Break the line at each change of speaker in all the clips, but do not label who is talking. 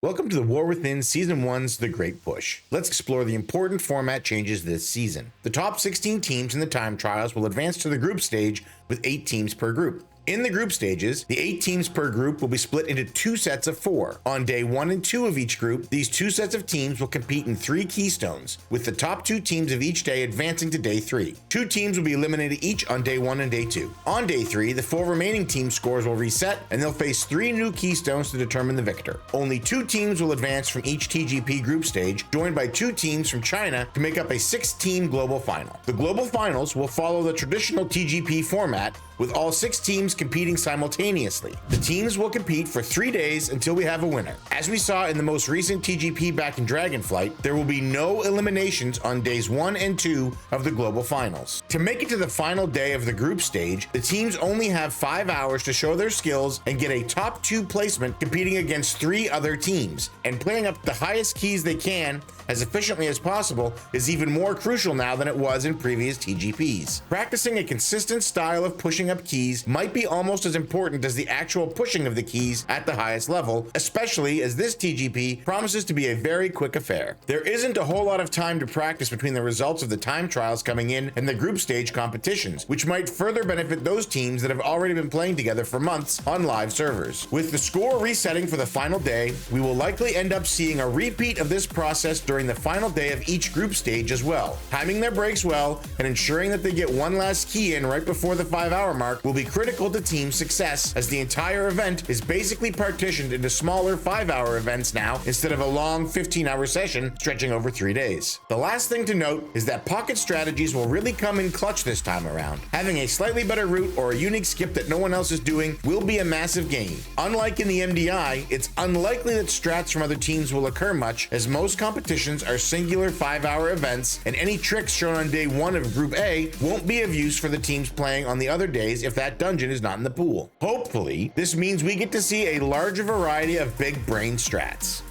Welcome to the War Within Season 1's The Great Push. Let's explore the important format changes this season. The top 16 teams in the time trials will advance to the group stage with 8 teams per group. In the group stages, the 8 teams per group will be split into 2 sets of 4. On day 1 and 2 of each group, these 2 sets of teams will compete in 3 keystones, with the top 2 teams of each day advancing to day 3. 2 teams will be eliminated each on day 1 and day 2. On day 3, the 4 remaining team scores will reset, and they'll face 3 new keystones to determine the victor. Only 2 teams will advance from each TGP group stage, joined by 2 teams from China to make up a 6-team global final. The global finals will follow the traditional TGP format, with all 6 teams competing simultaneously. The teams will compete for 3 days until we have a winner. As we saw in the most recent TGP back in Dragonflight, there will be no eliminations on days 1 and 2 of the global finals. To make it to the final day of the group stage, the teams only have 5 hours to show their skills and get a top 2 placement competing against 3 other teams. And playing up the highest keys they can as efficiently as possible is even more crucial now than it was in previous TGPs. Practicing a consistent style of pushing up keys might be almost as important as the actual pushing of the keys at the highest level, especially as this TGP promises to be a very quick affair. There isn't a whole lot of time to practice between the results of the time trials coming in and the group stage competitions, which might further benefit those teams that have already been playing together for months on live servers. With the score resetting for the final day, we will likely end up seeing a repeat of this process during the final day of each group stage as well. Timing their breaks well and ensuring that they get one last key in right before the 5-hour mark will be critical to team success, as the entire event is basically partitioned into smaller 5-hour events now instead of a long 15-hour session stretching over 3 days. The last thing to note is that pocket strategies will really come in clutch this time around. Having a slightly better route or a unique skip that no one else is doing will be a massive gain. Unlike in the MDI, it's unlikely that strats from other teams will occur much, as most competitions are singular 5-hour events, and any tricks shown on day 1 of Group A won't be of use for the teams playing on the other days if that dungeon is not in the pool. Hopefully, this means we get to see a larger variety of big brain strats.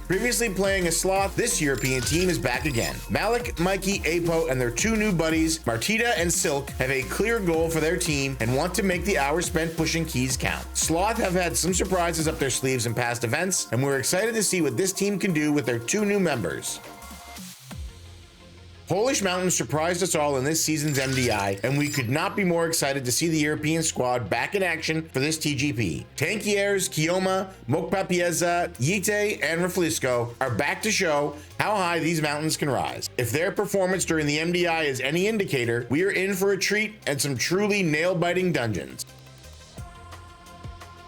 Previously playing a sloth, this European team is back again. Malik, Mikey, Apo, and their 2 new buddies, Martita and Silk, have a clear goal for their team and want to make the hours spent pushing keys count. Sloth have had some surprises up their sleeves in past events, and we're excited to see what this team can do with their 2 new members. Polish Mountain surprised us all in this season's MDI, and we could not be more excited to see the European squad back in action for this TGP. Tankiers, Kioma, Mokpapieza, Yite, and Raflisco are back to show how high these mountains can rise. If their performance during the MDI is any indicator, we are in for a treat and some truly nail-biting dungeons.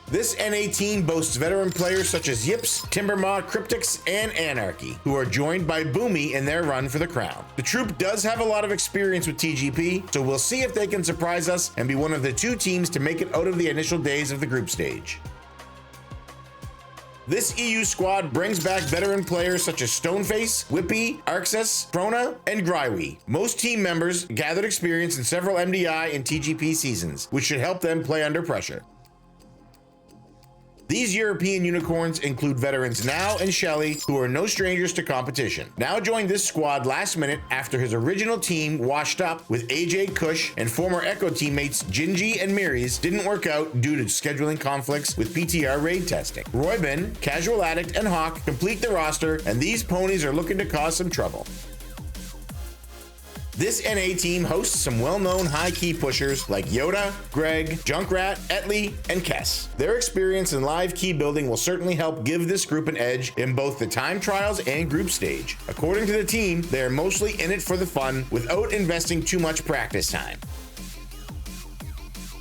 This NA team boasts veteran players such as Yips, Timbermaw, Cryptix, and Anarchy, who are joined by Boomy in their run for the crown. The troop does have a lot of experience with TGP, so we'll see if they can surprise us and be one of the 2 teams to make it out of the initial days of the group stage. This EU squad brings back veteran players such as Stoneface, Whippy, Arxus, Prona, and Grywi. Most team members gathered experience in several MDI and TGP seasons, which should help them play under pressure. These European unicorns include veterans Now and Shelly, who are no strangers to competition. Now joined this squad last minute after his original team washed up with AJ Kush, and former Echo teammates Gingy and Miris didn't work out due to scheduling conflicts with PTR raid testing. Roybin, Casual Addict, and Hawk complete the roster, and these ponies are looking to cause some trouble. This NA team hosts some well-known high-key pushers like Yoda, Greg, Junkrat, Etley, and Kess. Their experience in live key building will certainly help give this group an edge in both the time trials and group stage. According to the team, they are mostly in it for the fun without investing too much practice time.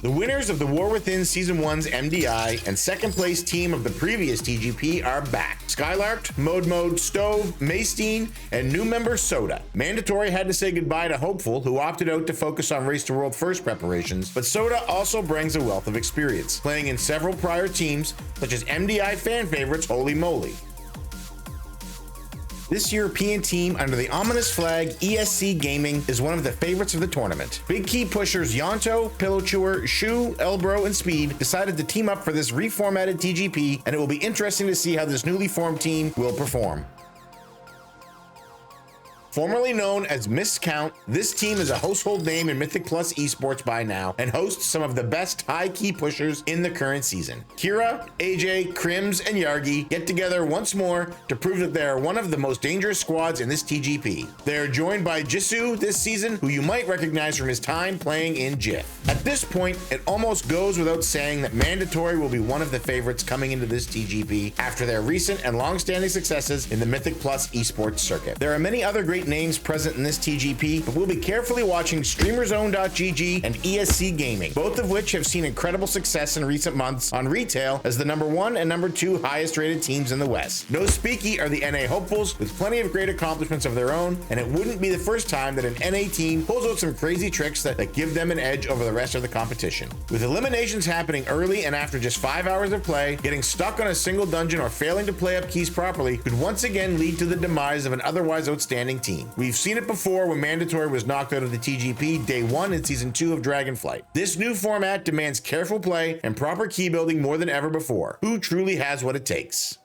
The winners of the War Within Season 1's MDI and second place team of the previous TGP are back. Skylarked, Mode, Stove, Maystine, and new member Soda. Mandatory had to say goodbye to Hopeful, who opted out to focus on Race to World First preparations, but Soda also brings a wealth of experience, playing in several prior teams, such as MDI fan favorites Holy Moly. This European team under the ominous flag ESC Gaming is one of the favorites of the tournament. Big key pushers Yonto, Pillow Chewer, Shu, Elbro, and Speed decided to team up for this reformatted TGP, and it will be interesting to see how this newly formed team will perform. Formerly known as Miscount, this team is a household name in Mythic Plus esports by now and hosts some of the best high key pushers in the current season. Kira, AJ, Crims, and Yargi get together once more to prove that they are one of the most dangerous squads in this TGP. They are joined by Jisoo this season, who you might recognize from his time playing in JIF. At this point, it almost goes without saying that Mandatory will be one of the favorites coming into this TGP after their recent and long-standing successes in the Mythic Plus esports circuit. There are many other great names present in this TGP, but we'll be carefully watching StreamerZone.gg and ESC Gaming, both of which have seen incredible success in recent months on retail as the #1 and #2 highest rated teams in the West. No Speaky are the NA hopefuls with plenty of great accomplishments of their own, and it wouldn't be the first time that an NA team pulls out some crazy tricks that give them an edge over the rest of the competition. With eliminations happening early and after just 5 hours of play, getting stuck on a single dungeon or failing to play up keys properly could once again lead to the demise of an otherwise outstanding team. We've seen it before when Mandatory was knocked out of the TGP day 1 in Season 2 of Dragonflight. This new format demands careful play and proper key building more than ever before. Who truly has what it takes?